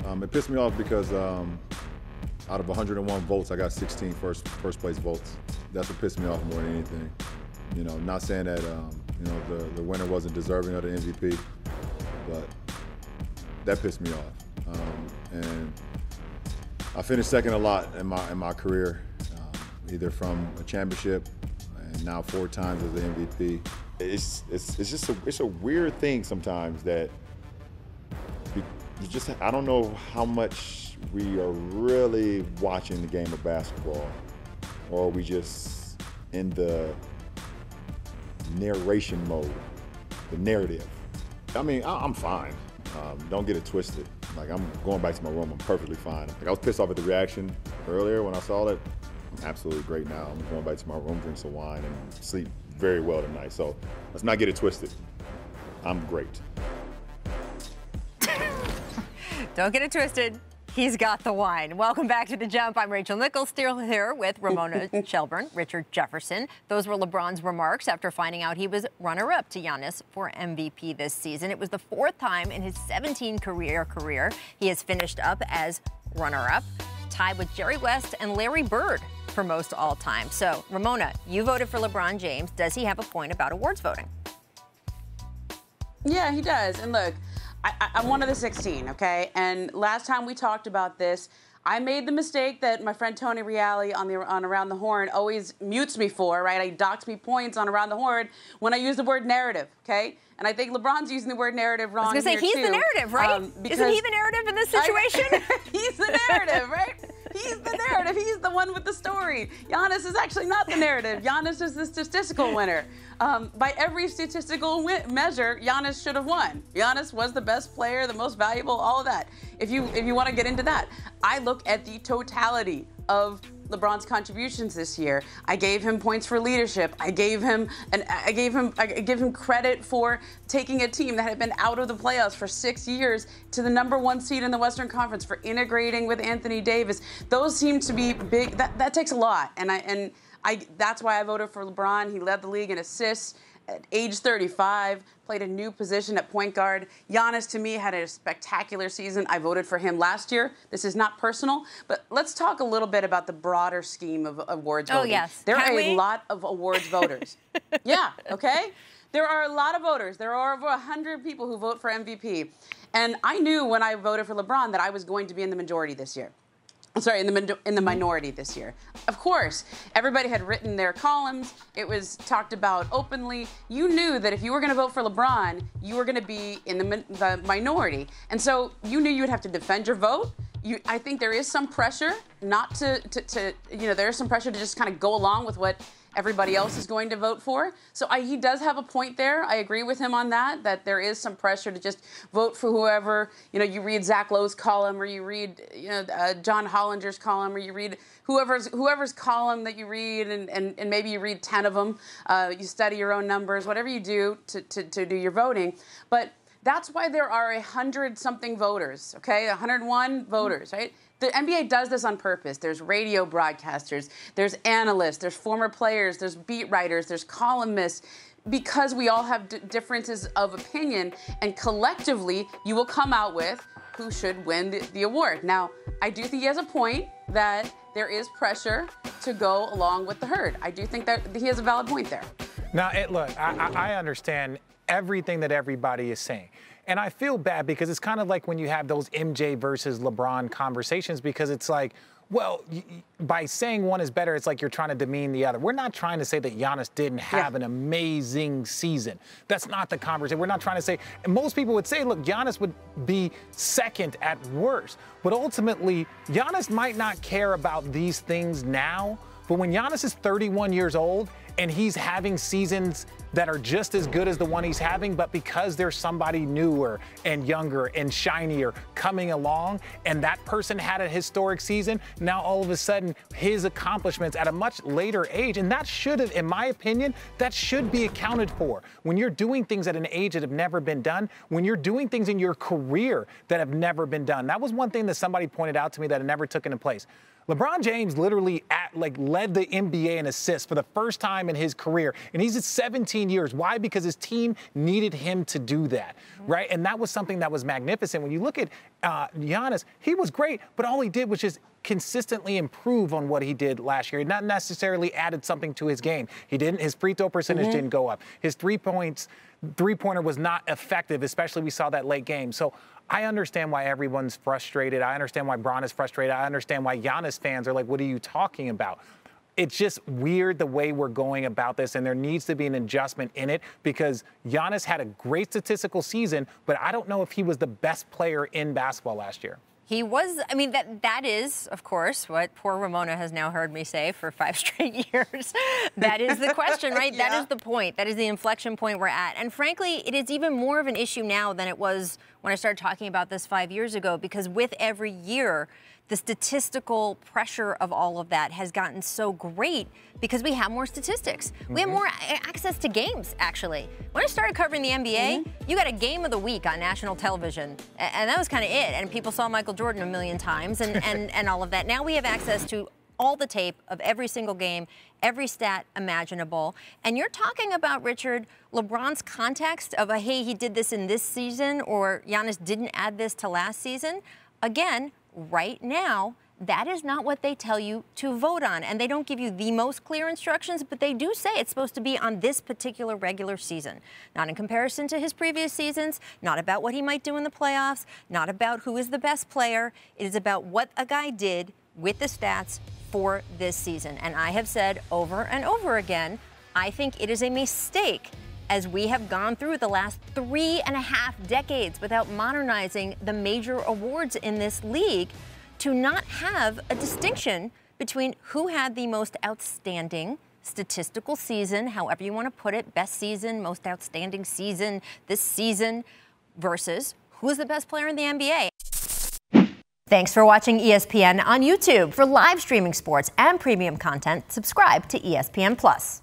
It pissed me off because out of 101 votes, I got 16 first place votes. That's what pissed me off more than anything. You know, not saying that you know the winner wasn't deserving of the MVP, but that pissed me off. And I finished second a lot in my career, either from a championship and now 4 times as the MVP. It's just a weird thing sometimes that I don't know how much we are really watching the game of basketball, or are we just in the narration mode, the narrative. I mean, I'm fine. Don't get it twisted. Like, I'm going back to my room, I'm perfectly fine. Like, I was pissed off at the reaction earlier when I saw it. I'm absolutely great now. I'm going back to my room, drink some wine, and sleep very well tonight. So let's not get it twisted. I'm great. Don't get it twisted. He's got the wine. Welcome back to The Jump. I'm Rachel Nichols, still here with Ramona Shelburne, Richard Jefferson. Those were LeBron's remarks after finding out he was runner-up to Giannis for MVP this season. It was the 4th time in his 17-career career he has finished up as runner-up, tied with Jerry West and Larry Bird for most all time. So, Ramona, you voted for LeBron James. Does he have a point about awards voting? Yeah, he does. And look, I'm one of the 16, okay? And last time we talked about this, I made the mistake that my friend Tony Reale on Around the Horn always mutes me for, right? He docks me points on Around the Horn when I use the word narrative, okay? And I think LeBron's using the word narrative wrong here, I was going to say, he's the narrative, right? Isn't he the narrative in this situation? He's the narrative, right? He's the narrative. He's the one with the story. Giannis is actually not the narrative. Giannis is the statistical winner. By every statistical measure, Giannis should have won. Giannis was the best player, the most valuable, all of that. If you want to get into that, I look at the totality of LeBron's contributions this year. I gave him points for leadership. I give him credit for taking a team that had been out of the playoffs for 6 years to the #1 seed in the Western Conference, for integrating with Anthony Davis. Those seem to be big. That takes a lot, and that's why I voted for LeBron. He led the league in assists at age 35, played a new position at point guard. Giannis, to me, had a spectacular season. I voted for him last year. This is not personal, but let's talk a little bit about the broader scheme of awards voting. Oh, yes. There are a lot of awards voters. Yeah, okay? There are a lot of voters. There are over 100 people who vote for MVP. And I knew when I voted for LeBron that I was going to be in the majority this year. Sorry, in the minority this year. Of course, everybody had written their columns. It was talked about openly. You knew that if you were going to vote for LeBron, you were going to be in the minority. And so you knew you would have to defend your vote. I think there is some pressure not to there is some pressure to just kind of go along with what everybody else is going to vote for. So he does have a point there. I agree with him on that there is some pressure to just vote for whoever. You know, you read Zach Lowe's column, or you read John Hollinger's column, or you read whoever's column that you read, and maybe you read 10 of them. You study your own numbers, whatever you do to do your voting. But that's why there are 100-something voters, okay? 101 voters, right? The NBA does this on purpose. There's radio broadcasters, there's analysts, there's former players, there's beat writers, there's columnists, because we all have differences of opinion, and collectively you will come out with who should win the award. Now, I do think he has a point that there is pressure to go along with the herd. I do think that he has a valid point there. Now, look, I understand everything that everybody is saying. And I feel bad because it's kind of like when you have those MJ versus LeBron conversations, because it's like, well, by saying one is better, it's like you're trying to demean the other. We're not trying to say that Giannis didn't have an amazing season. That's not the conversation. We're not trying to say, and most people would say, look, Giannis would be second at worst. But ultimately, Giannis might not care about these things now, but when Giannis is 31 years old and he's having seasons that are just as good as the one he's having, but because there's somebody newer and younger and shinier coming along, and that person had a historic season, now all of a sudden his accomplishments at a much later age, and that should have, in my opinion, that should be accounted for. When you're doing things at an age that have never been done, when you're doing things in your career that have never been done. That was one thing that somebody pointed out to me that never took into place. LeBron James literally led the NBA in assists for the first time in his career, and he's at 17 years. Why? Because his team needed him to do that, right? And that was something that was magnificent. When you look at Giannis, he was great, but all he did was just consistently improve on what he did last year. Not necessarily added something to his game. His free throw percentage didn't go up. His three-pointer was not effective, especially we saw that late game. So I understand why everyone's frustrated. I understand why Bron is frustrated. I understand why Giannis fans are like, what are you talking about? It's just weird the way we're going about this, and there needs to be an adjustment in it because Giannis had a great statistical season, but I don't know if he was the best player in basketball last year. He was, I mean, that is, of course, what poor Ramona has now heard me say for 5 straight years. That is the question, right? Yeah. That is the point. That is the inflection point we're at. And frankly, it is even more of an issue now than it was when I started talking about this 5 years ago, because with every year, the statistical pressure of all of that has gotten so great because we have more statistics. We have more access to games, actually. When I started covering the NBA, you got a game of the week on national television, and that was kind of it. And people saw Michael Jordan a million times and all of that. Now we have access to all the tape of every single game, every stat imaginable. And you're talking about, Richard, LeBron's context of, hey, he did this in this season, or Giannis didn't add this to last season. Again, right now, that is not what they tell you to vote on. And they don't give you the most clear instructions, but they do say it's supposed to be on this particular regular season. Not in comparison to his previous seasons, not about what he might do in the playoffs, not about who is the best player. It is about what a guy did with the stats for this season. And I have said over and over again, I think it is a mistake as we have gone through the last 3.5 decades without modernizing the major awards in this league, to not have a distinction between who had the most outstanding statistical season, however you want to put it, best season, most outstanding season this season, versus who is the best player in the NBA. Thanks for watching ESPN on YouTube. For live streaming sports and premium content, subscribe to ESPN+.